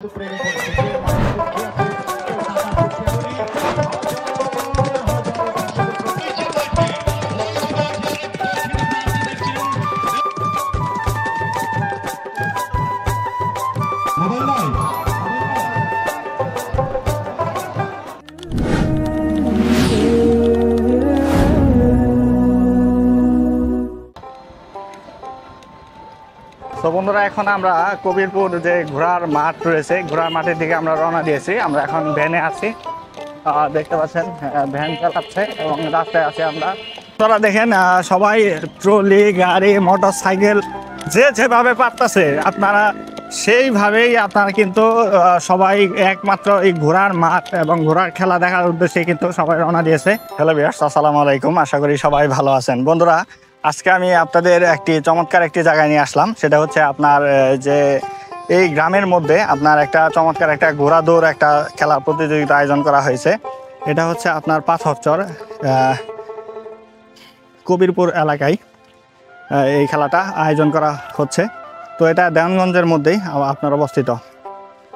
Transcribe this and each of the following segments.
তো বন্ধুরা এখন আমরা কবিরপুর যে ঘোড়ার মাঠ রয়েছে, ঘোড়ার মাঠের দিকে আমরা রওনা দিয়েছি। আমরা এখন ভ্যানে আছি, দেখতে পাচ্ছেন ভ্যান চালাচ্ছে এবং রাস্তায় আছি আমরা। আপনারা দেখেন সবাই ট্রলি, গাড়ি, মোটর সাইকেল যে যেভাবে পারতেছে আপনারা সেইভাবেই আপনারা কিন্তু সবাই একমাত্র এই ঘোড়ার মাঠ এবং ঘোড়ার খেলা দেখার উদ্দেশ্যে কিন্তু সবাই রওনা দিয়েছে। হ্যালো ভিউয়ার্স, আসসালামু আলাইকুম, আশা করি সবাই ভালো আছেন। বন্ধুরা, আজকে আমি আপনাদের একটি চমৎকার একটি জায়গায় নিয়ে আসলাম। সেটা হচ্ছে আপনার যে এই গ্রামের মধ্যে আপনার একটা চমৎকার একটা ঘোড়া দৌড় একটা খেলা প্রতিযোগিতা আয়োজন করা হয়েছে। এটা হচ্ছে আপনার পাথরচর কবিরপুর এলাকায় এই খেলাটা আয়োজন করা হচ্ছে। তো এটা দেওয়ানগঞ্জের মধ্যেই আপনার অবস্থিত।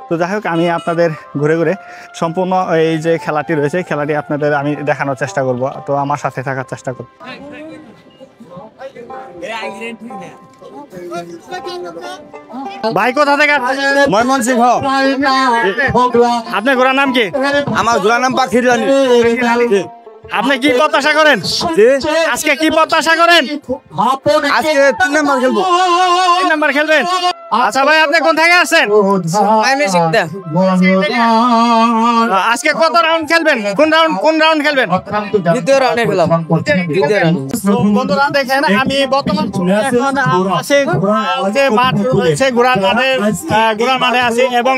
তো যাই হোক, আমি আপনাদের ঘুরে ঘুরে সম্পূর্ণ এই যে খেলাটি রয়েছে খেলাটি আপনাদের আমি দেখানোর চেষ্টা করব। তো আমার সাথে থাকার চেষ্টা করব। ভাই কোথা থেকে? ময়মনসিংহ। আপনার ঘোড়ার নাম কি? আমার ঘোড়ার নাম পাখির রানী। আপনি কি প্রত্যাশা করেন আজকে? কি প্রত্যাশা করেন আজকে 3 নাম্বার খেলবো। 3 নাম্বার খেলবেন? আচ্ছা ভাই, আপনি কোন থেকে আসছেন? আজকে কত রাউন্ড খেলবেন? কোন রাউন্ড খেলবেন? দ্বিতীয় রাউন্ডে খেলাম। বন্ধুরা দেখেন, আমি বর্তমান এখন আছি যে মাঠ রয়েছে ঘোড়ার মাঠে আছি এবং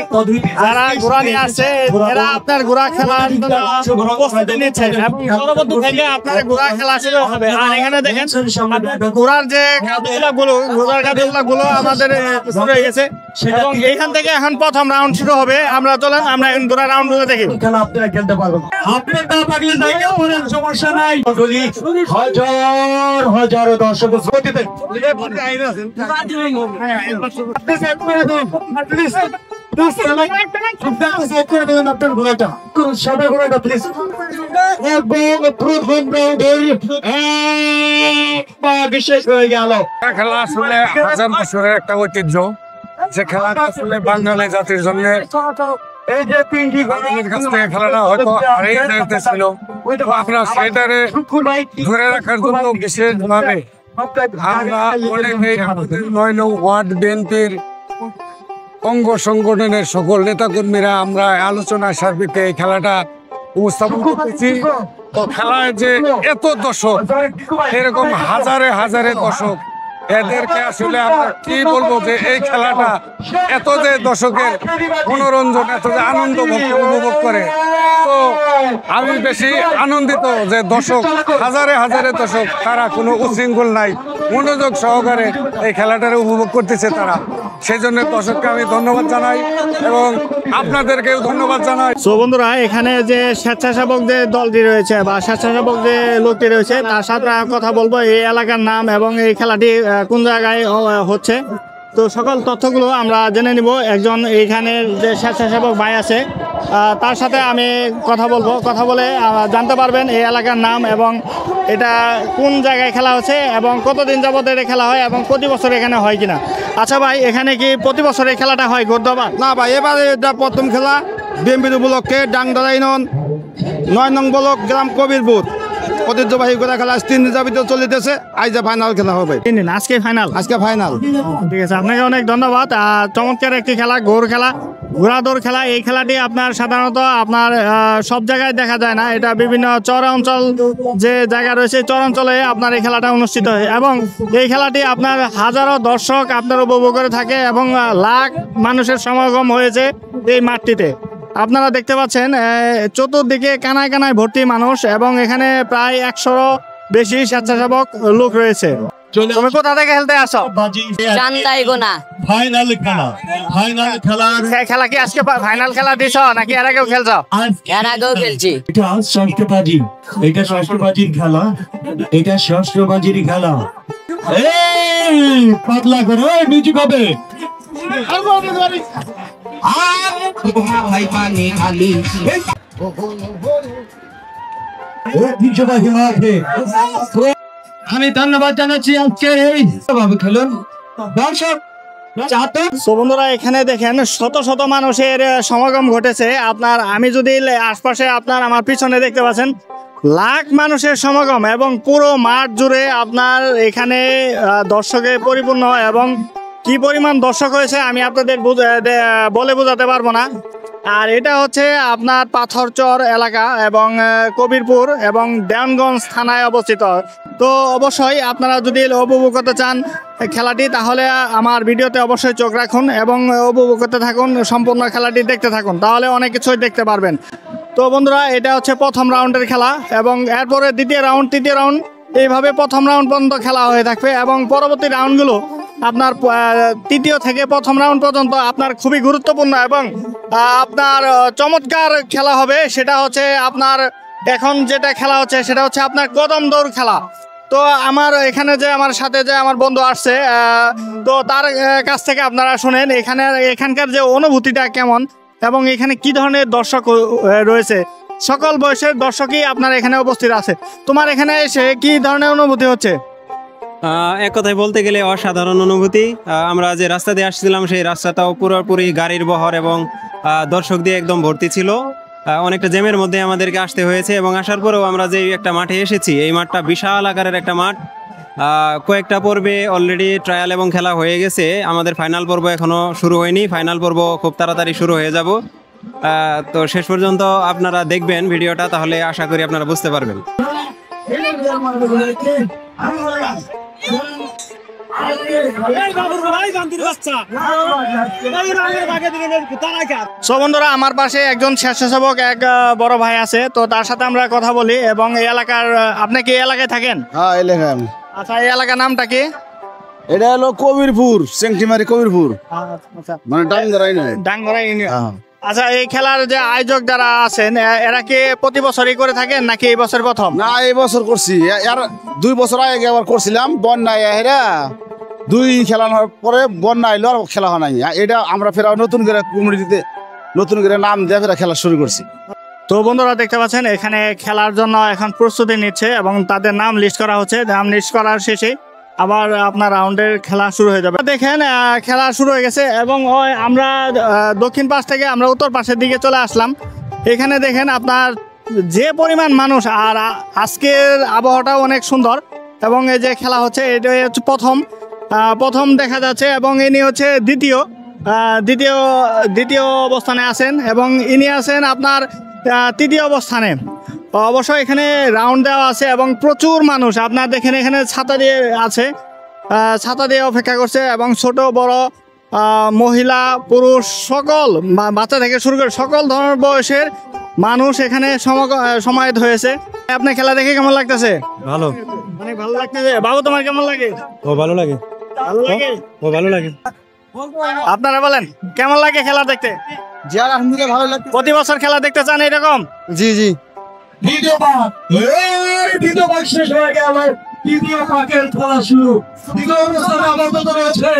যারা ঘোড়া নিয়ে আসছে এরা আপনার ঘোড়া খেলার প্রস্তুতি নিচ্ছে এবং পরবর্তী থেকে আপনার ঘোড়া খেলা শুরু হবে। আর এখানে দেখেন ঘোড়ার যে ঘোড়ার গাড়িগুলো আমাদের শুরু হয়ে গেছে এবং এইখান থেকে এখন প্রথম রাউন্ড শুরু হবে। আমরা চলেন আমরা এখন ঘোড়া রাউন্ড গুলো দেখি। আপনারা খেলতে পারবেন, আপনি না পারলে জায়গা বলেন, সমস্যা নাই। হাজার হাজার দর্শক গতিতে বিশেষ হয়ে গেল। খেলা আসলে হাজার বছরের একটা ঐতিহ্য, যে খেলাটা আসলে বাঙালি জাতির জন্য এই যে 3টি কাছ থেকে খেলাটা হয়তো হারিয়ে যেতেছিল, আমরা সেটারে ধরে রাখার জন্য বিশেষভাবে আমরা অনেকেই আমাদের 9 নং ওয়ার্ড বিএনপির অঙ্গ সংগঠনের সকল নেতাকর্মীরা আমরা আলোচনা সার্বিকে এই খেলাটা উপস্থাপন করতেছি। তো খেলায় যে এত দর্শক, এরকম হাজারে হাজারে দর্শক, এদেরকে আসলে আমরা কি বলবো যে এই খেলাটা এত যে দর্শকের মনোরঞ্জন, এত যে আনন্দ উপভোগ করে, তো আমি বেশি আনন্দিত যে দর্শক হাজারে হাজারে দর্শক তারা কোনো উশৃঙ্খল নাই, মনোযোগ সহকারে এই খেলাটারে উপভোগ করতেছে তারা। সেই জন্য দর্শককে আমি ধন্যবাদ জানাই এবং আপনাদেরকেও ধন্যবাদ জানাই। সো বন্ধুরা, এখানে যে স্বেচ্ছাসেবক যে দলটি রয়েছে বা স্বেচ্ছাসেবক যে লোকটি রয়েছে তার সাথে কথা বলবো, এই এলাকার নাম এবং এই খেলাটি কোন জায়গায় হচ্ছে। তো সকল তথ্যগুলো আমরা জেনে নিব। একজন এইখানে যে স্বেচ্ছাসেবক ভাই আছে তার সাথে আমি কথা বলবো। কথা বলে জানতে পারবেন এই এলাকার নাম এবং এটা কোন জায়গায় খেলা হচ্ছে এবং কতদিন যাবত এটা খেলা হয় এবং প্রতি বছর এখানে হয় কিনা। আচ্ছা ভাই, এখানে কি প্রতি বছর এই খেলাটা হয় ঘোড়দৌড়? না ভাই, এবারে এটা প্রথম খেলা বিএমপি উপলক্ষে ডাংদারা ইউনিয়ন 9 নং ব্লক গ্রাম কবিরপুর ঐতিহ্যবাহী ঘোড়া খেলা 3 দিন যাবিত চলিতেছে। আজ ফাইনাল খেলা হবে। 3 দিন, আজকে ফাইনাল? আজকে ফাইনাল। ঠিক আছে, আপনাকে অনেক ধন্যবাদ। চমৎকার একটি খেলা, ঘোড়া দৌড় খেলা। এই খেলাটি আপনার সাধারণত আপনার সব জায়গায় দেখা যায় না। এটা বিভিন্ন চর অঞ্চল যে জায়গা রয়েছে চর অঞ্চলে আপনার এই খেলাটা অনুষ্ঠিত হয় এবং এই খেলাটি আপনার হাজারো দর্শক আপনার উপভোগ করে থাকে এবং লাখ মানুষের সমাগম হয়েছে এই মাঠটিতে। আপনারা দেখতে পাচ্ছেন চতুর্দিকে কানায় কানায় ভর্তি মানুষ এবং এখানে প্রায় 100-র বেশি স্বেচ্ছাসেবক লোক রয়েছে। তুমি কোথা থেকে খেলতে আসো? চান্দাইগোনা। ফাইনাল খেলা খেলা কি আজকে ফাইনাল খেলা দিছ নাকি এর আগেও খেলছো? এর আগেও খেলছি। এটা ষষ্ঠবাজি, এটা ষষ্ঠবাজির খেলা, এটা ষষ্ঠবাজির খেলা। এই পাতলা করে মিউজিক হবে। আমি ধন্যবাদ জানাচ্ছি আজকের এই খেলুন দর্শক। তো বন্ধুরা এখানে দেখেন শত শত মানুষের সমাগম ঘটেছে। আপনার আমি যদি আশপাশে আপনার আমার পিছনে দেখতে পাচ্ছেন লাখ মানুষের সমাগম এবং পুরো মাঠ জুড়ে আপনার এখানে দর্শকে পরিপূর্ণ এবং কি পরিমাণ দর্শক হয়েছে আমি আপনাদের বলে বোঝাতে পারবো না। আর এটা হচ্ছে আপনার পাথরচর এলাকা এবং কবিরপুর এবং দেওয়ানগঞ্জ থানায় অবস্থিত। তো অবশ্যই আপনারা যদি উপভোগ করতে চান খেলাটি তাহলে আমার ভিডিওতে অবশ্যই চোখ রাখুন এবং উপভোগ করতে থাকুন, সম্পূর্ণ খেলাটি দেখতে থাকুন, তাহলে অনেক কিছুই দেখতে পারবেন। তো বন্ধুরা এটা হচ্ছে প্রথম রাউন্ডের খেলা এবং এরপরে দ্বিতীয় রাউন্ড, তৃতীয় রাউন্ড, এইভাবে প্রথম রাউন্ড পর্যন্ত খেলা হয়ে থাকবে এবং পরবর্তী রাউন্ডগুলো আপনার তৃতীয় থেকে প্রথম রাউন্ড পর্যন্ত আপনার খুবই গুরুত্বপূর্ণ এবং আপনার চমৎকার খেলা হবে। সেটা হচ্ছে আপনার এখন যেটা খেলা হচ্ছে সেটা হচ্ছে আপনার কদম দৌড় খেলা। তো আমার এখানে যে আমার সাথে যে আমার বন্ধু আসছে তো তার কাছ থেকে আপনারা শুনেন এখানকার যে অনুভূতিটা কেমন এবং এখানে কি ধরনের দর্শক রয়েছে। সকল বয়সের দর্শকই আপনার এখানে উপস্থিত আছে। তোমার এখানে এসে কি ধরনের অনুভূতি হচ্ছে? এক কথায় বলতে গেলে অসাধারণ অনুভূতি। আমরা যে রাস্তা দিয়ে আসছিলাম সেই রাস্তাটাও পুরোপুরি গাড়ির বহর এবং দর্শক দিয়ে একদম ভর্তি ছিল। অনেকটা জ্যামের মধ্যে আমাদেরকে আসতে হয়েছে এবং আসার পরেও আমরা যে একটা মাঠে এসেছি এই মাঠটা বিশাল আকারের একটা মাঠ। কয়েকটা পর্বে অলরেডি ট্রায়াল এবং খেলা হয়ে গেছে, আমাদের ফাইনাল পর্ব এখনও শুরু হয়নি। ফাইনাল পর্ব খুব তাড়াতাড়ি শুরু হয়ে যাব। তো শেষ পর্যন্ত আপনারা দেখবেন ভিডিওটা, তাহলে আশা করি আপনারা বুঝতে পারবেন। বন্ধুরা আমার পাশে একজন স্বেচ্ছাসেবক এক বড় ভাই আছে, তো তার সাথে আমরা কথা বলি এবং এই এলাকার, আপনি কি এই এলাকায় থাকেন? হ্যাঁ এলাকা আমি। আচ্ছা এই এলাকার নামটা কি? এটা হলো কবিরপুর, সেংটিমারি কবিরপুর, মানে ডাঙ্গরাই নয়, ডাঙ্গরা ইউনিয়ন। আচ্ছা এই খেলার যে আয়োজক যারা আছেন এরা কি প্রতি বছরই করে থাকেন নাকি এই বছর প্রথম? না এই বছর করছি, আর 2 বছর আগে আবার করছিলাম, বন্যা হেরা 2 খেলা পরে বন্যা আইলো আর খেলা হয় নাই। এটা আমরা ফেরা নতুন করে কমিটিতে নতুন করে নাম দিয়ে ফেরা খেলা শুরু করছি। তো বন্ধুরা দেখতে পাচ্ছেন এখানে খেলার জন্য এখন প্রস্তুতি নিচ্ছে এবং তাদের নাম লিস্ট করা হচ্ছে। নাম লিস্ট করার শেষে আবার আপনার রাউন্ডের খেলা শুরু হয়ে যাবে। দেখেন খেলা শুরু হয়ে গেছে এবং আমরা দক্ষিণ পাশ থেকে আমরা উত্তর পাশের দিকে চলে আসলাম। এখানে দেখেন আপনার যে পরিমাণ মানুষ, আর আজকের আবহাওয়াটাও অনেক সুন্দর এবং এই যে খেলা হচ্ছে এটা হচ্ছে প্রথম দেখা যাচ্ছে এবং ইনি হচ্ছে দ্বিতীয় অবস্থানে আছেন এবং ইনি আছেন আপনার তৃতীয় অবস্থানে। অবশ্যই এখানে রাউন্ড দেওয়া আছে এবং প্রচুর মানুষ আপনার দেখেন এখানে ছাতা দিয়ে আছে, ছাতা দিয়ে অপেক্ষা করছে এবং ছোট বড় মহিলা পুরুষ সকল বাচ্চা থেকে শুরু করে সকল ধরনের বয়সের মানুষ এখানে সমাহিত হয়েছে। আপনার খেলা দেখে কেমন লাগতেছে? ভালো, অনেক ভালো লাগতেছে। বাবু তোমার কেমন লাগে? ও ভালো লাগে, ভালো লাগে, ও ভালো লাগে। আপনারা বলেন কেমন লাগে খেলা দেখতে? জি আলহামদুলিল্লাহ ভালো লাগে। প্রতি বছর খেলা দেখতে চান এরকম? জি জি। দ্বিতীয় ভাগ শেষ হয়ে গেল, তৃতীয় ভাগের খেলা শুরু। দ্বিতীয় অবস্থানে আবদ্ধ রয়েছে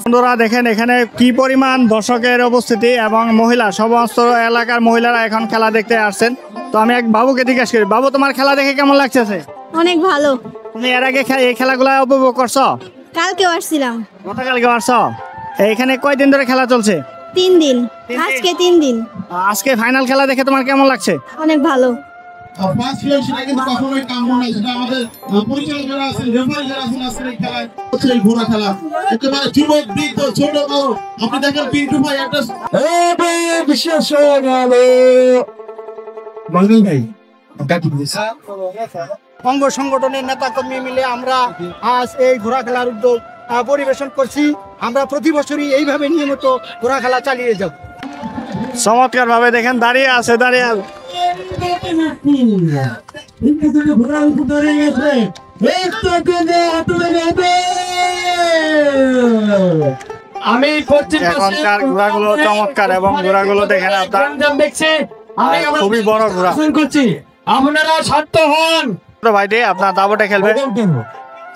বন্ধুরা দেখেন এখানে কি পরিমাণ দর্শকের উপস্থিতি এবং মহিলা, সমস্ত এলাকার মহিলারা এখন খেলা দেখতে আসছেন। তো আমি এক বাবুকে জিজ্ঞাসা করি, বাবু তোমার খেলা দেখে কেমন লাগছে? অনেক ভালো। তুমি এর আগে এই খেলাগুলো উপভোগ করছো? কালকেও আসছিলাম। গতকালকে আসছো? এখানে কয়দিন ধরে খেলা চলছে? 3 দিন, আজকে 3 দিন। আজকে ফাইনাল খেলা দেখে তোমার কেমন লাগছে? অনেক ভালো। বিশেষ হয়ে গেল অঙ্গ সংগঠনের নেতা কর্মী মিলে আমরা আজ এই ঘোড়া খেলার উদ্যোগ পরিবেশন করছি। আমরা প্রতি বছরই এইভাবে নিয়মিত ঘোড়া খেলা চালিয়ে যাব। চমৎকার ভাবে দেখেন দাঁড়িয়ে আছে। আমি এখনকার ঘোড়াগুলো চমৎকার এবং ঘোড়াগুলো দেখেন আপনার খুবই বড় ঘোড়া। করছি, আপনারা শান্ত হন। ভাইটি আপনার দাবটা খেলবে।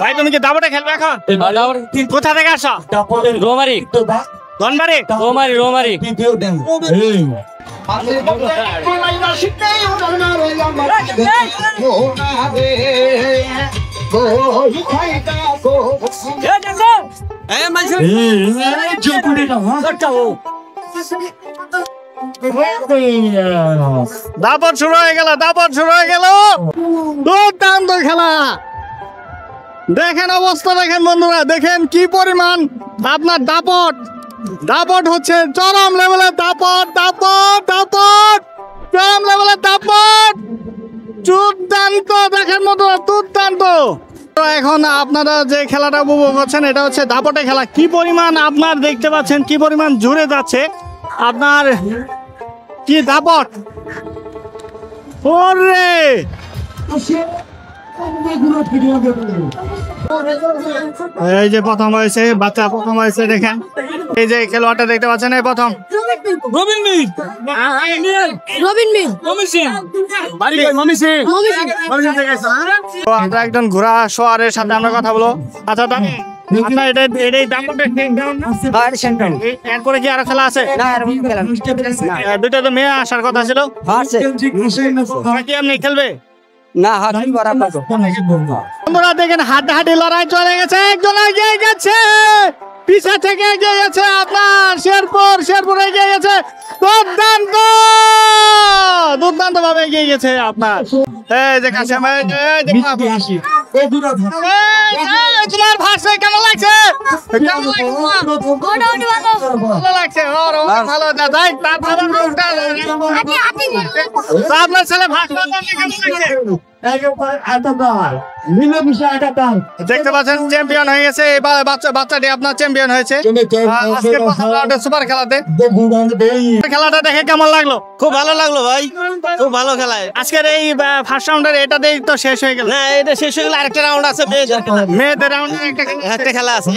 ভাই তুমি কি দাবটা খেলবে এখন? কোথা থেকে আসো? রোমারি ধনবাড়ি? রোমারি দাপট শুরু হয়ে গেল, দাপট শুরু হয়ে গেল। দুর্দান্ত খেলা, দেখেন অবস্থা, দেখেন বন্ধুরা, দেখেন কি পরিমাণ আপনার দাপট। দাপট হচ্ছে চরম লেভেলের দাপট, দাপট দাপট, চরম লেভেলের দাপট, দুর্দান্ত। দেখেন বন্ধুরা, দুর্দান্ত। তো এখন আপনারা যে খেলাটা উপভোগ করছেন এটা হচ্ছে দাপটে খেলা। কি পরিমাণ আপনার দেখতে পাচ্ছেন, কি পরিমাণ জুড়ে যাচ্ছে আপনার, কি দাপট। ওরে এই যে প্রথম হয়েছে, বাচ্চা প্রথম হয়েছে, দেখেন এই যে খেলোয়াড়টা দেখতে পাচ্ছেন, এই প্রথম তো আমরা একজন ঘোড়া সোয়ারের সাথে আমরা কথা বলবো। আচ্ছা আপনার এটাই দাপটে এরপরে কি আরো খেলা আছে? দুইটা তো মেয়ে আসার কথা ছিল, কি আপনি খেলবে না? বন্ধুরা দেখেন হাড্ডাহাড্ডি লড়াই চলে গেছে, একজন এগিয়ে গেছে, পিছা থেকে এগিয়ে গেছে আপনার শেরপুর এগিয়ে গেছে, দুর্দান্ত দুর্দান্ত ভাবে এগিয়ে গেছে আপনার। এই যে কাশিম, তোমার ভাষা কেমন লাগছে? ভালো লাগছে, ভালো। আপনার ছেলে ভাষা কেমন লাগছে? দেখতে পাচ্ছেন চ্যাম্পিয়ন হয়ে গেছে, এবার বাচ্চাটি আপনার চ্যাম্পিয়ন হয়েছে আজকের প্রথম রাউন্ডে সুপার খেলাতে। খেলাটা দেখে কেমন লাগলো? খুব ভালো লাগলো ভাই, খুব ভালো খেলা। আজকের এই ফার্স্ট রাউন্ডের এটাতেই তো শেষ হয়ে গেল। না, এটা শেষ হয়ে গেল, আরেকটা রাউন্ড আছে, মেয়েদের রাউন্ডে একটা খেলা আছে।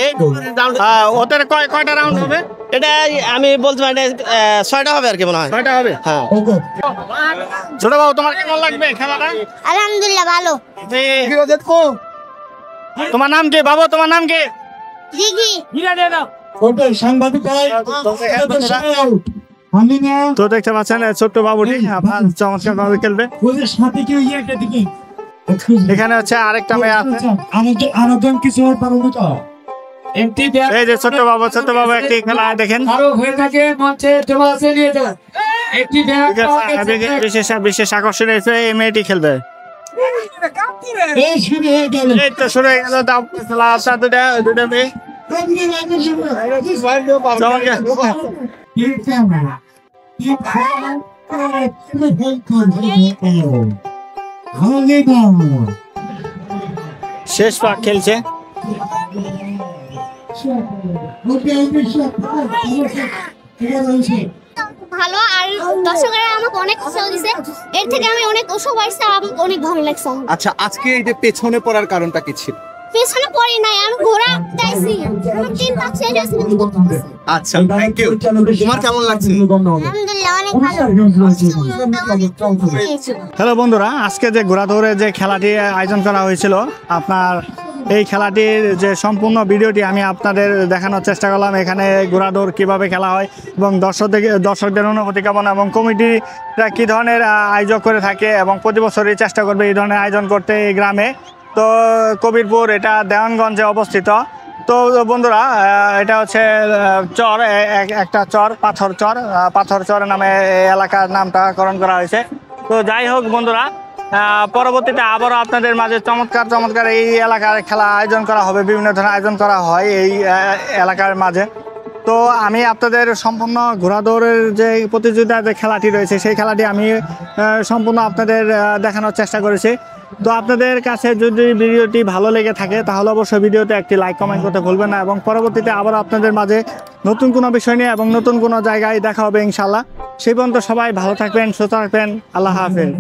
ওদের কয়টা রাউন্ড হবে? এটা আমি বলতে পারি 6টা হবে আর কি মনে হয়। 6টা হবে, হ্যাঁ। ছোট বাবু তোমার কেমন লাগবে খেলাটা? আলহামদুলিল্লাহ ভালো। তোমার নাম কি বাবু? তোমার নাম কি? দিঘি। তো দেখতে পাচ্ছেন ছোট্ট বাবুটি আপনার চমৎকার ভাবে খেলবে। এখানে হচ্ছে আরেকটা মেয়ে আছে, এই যে ছোট্ট বাবু একটি খেলা দেখেন। বিশেষ আকর্ষণ হয়েছে এই মেয়েটি খেলবে। এই তো শুরু হয়ে গেল খেলা, আপনার দুটা মেয়ে। শেষ পাক খেলছে। ভালো, আর দর্শকরা আমাকে অনেক উৎসাহ দিছে, এর থেকে আমি অনেক উৎসাহ পাইছি, আমাকে অনেক ভালো লাগছে। আচ্ছা, আজকে এই যে পেছনে পড়ার কারণটা কি ছিল? পেছনে পড়ি নাই, আমি ঘোড়া চাইছি, আমার তিন পাক শেষ হয়েছে। আচ্ছা, থ্যাংক ইউ। তোমার কেমন লাগছে? আলহামদুলিল্লাহ অনেক ভালো। হ্যালো বন্ধুরা, আজকে যে ঘোড়া দৌড়ে যে খেলাটি আয়োজন করা হয়েছিল, আপনার এই খেলাটির যে সম্পূর্ণ ভিডিওটি আমি আপনাদের দেখানোর চেষ্টা করলাম। এখানে ঘোড়া দৌড় কীভাবে খেলা হয় এবং দর্শকদের অনুভূতি কেমন এবং কমিটিরা কী ধরনের আয়োজন করে থাকে এবং প্রতি বছরই চেষ্টা করবে এই ধরনের আয়োজন করতে এই গ্রামে। তো কবিরপুর, এটা দেওয়ানগঞ্জে অবস্থিত। তো বন্ধুরা, এটা হচ্ছে চর, একটা চর, পাথর চর নামে এলাকার নামকরণ করা হয়েছে। তো যাই হোক বন্ধুরা, পরবর্তীতে আবারও আপনাদের মাঝে চমৎকার এই এলাকার খেলা আয়োজন করা হবে, বিভিন্ন ধরনের আয়োজন করা হয় এই এলাকার মাঝে। তো আমি আপনাদের সম্পূর্ণ ঘোড়া দৌড়ের যে প্রতিযোগিতার যে খেলাটি রয়েছে সেই খেলাটি আমি সম্পূর্ণ আপনাদের দেখানোর চেষ্টা করেছি। তো আপনাদের কাছে যদি ভিডিওটি ভালো লেগে থাকে তাহলে অবশ্যই ভিডিওতে একটি লাইক কমেন্ট করতে ভুলবেন না, এবং পরবর্তীতে আবার আপনাদের মাঝে নতুন কোনো বিষয় নিয়ে এবং নতুন কোনো জায়গায় দেখা হবে ইনশাল্লাহ। সেই পর্যন্ত সবাই ভালো থাকবেন, সুস্থ থাকবেন। আল্লাহ হাফেজ।